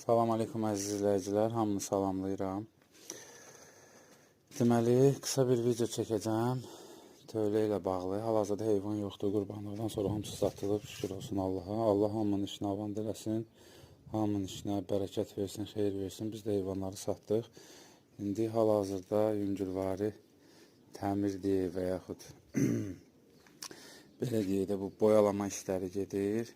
Salam aleykum əziz izləyicilər, hamını salamlayıram. Deməli, qısa bir video çəkəcəm. Tövlə ilə bağlı. Hal-hazırda heyvan yoxdur, qurbanlardan sonra hamısı satılıb, şükür olsun Allaha. Allah hamının işini avan eləsin, hamının işinə bərəkət versin, xeyir versin. Biz də heyvanları satdıq. İndi hal-hazırda yüngülvari təmirdir və yaxud belə deyək də bu boyalama işləri gedir.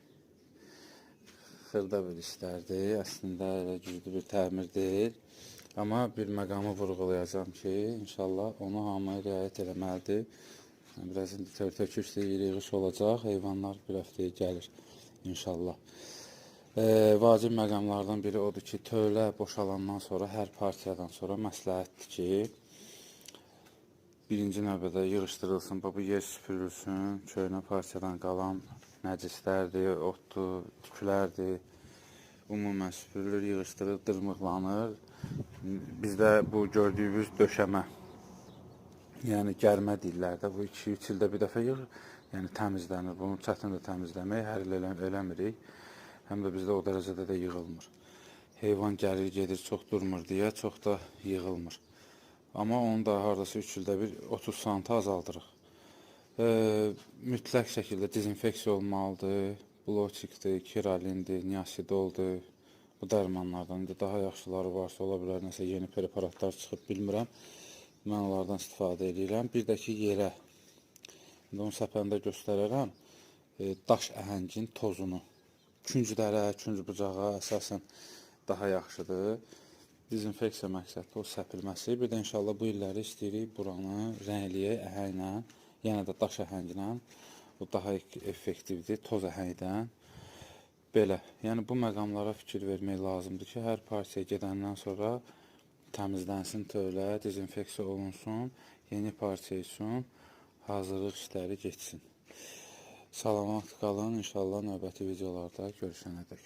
Xırda bir işlərdir, əslində elə güclü bir təmir deyil. Amma bir məqamı vurğulayacağım ki, inşallah onu hamıya riayət eləməlidir. Biraz indi töküşlü yığış olacaq, heyvanlar bir həftəyə gəlir inşallah. Vacib məqamlardan biri odur ki, tövlə boşalandan sonra, hər partiyadan sonra məsləhətdir ki, birinci növbədə yığışdırılsın, bu yer süpürülsün, köhnə partiyadan qalan nəcislərdir, otdur, tüklərdir, ümumən süpürülür, yığışdırılır, dırmıqlanır. Bizdə bu gördüyümüz döşəmə, yəni gərmə deyirlər də, bu 2-3 ildə bir dəfə yəni təmizlənir. Bunu çətin də təmizləmək, hər il eləmirik. Həm də bizdə o dərəcədə də yığılmır. Heyvan gəlir, gedir, çox durmur deyə çox da yığılmır. Amma onu da haradasa 3 ildə bir 30 santı azaldırıq. Mütləq şəkildə dezinfeksiya olmalıdır. Bloçikdir, kiralindir, niasidoldur. Bu dərmanlardan indi daha yaxşıları varsa, ola bilər, nəsə yeni preparatlar çıxıb, bilmirəm. Mən onlardan istifadə edirəm. Bir də ki, yerə, indi onu səpəndə göstərərəm, daş əhəngin tozunu. Künclərə, künc bucağa əsasən daha yaxşıdır. Dezinfeksiya məqsədli o səpilməsi. Bir də inşallah bu illəri istəyirik buranı rəngliyək əhənglə, yenə də daş əhənglə. O daha effektivdir toz əhəngdən. Belə, yəni bu məqamlara fikir vermək lazımdır ki, hər partiyaya gedəndən sonra təmizlənsin tövlə, dezinfeksiya olunsun, yeni partiya üçün hazırlıq işləri geçsin. Salamat qalın, inşallah növbəti videolarda görüşənədək.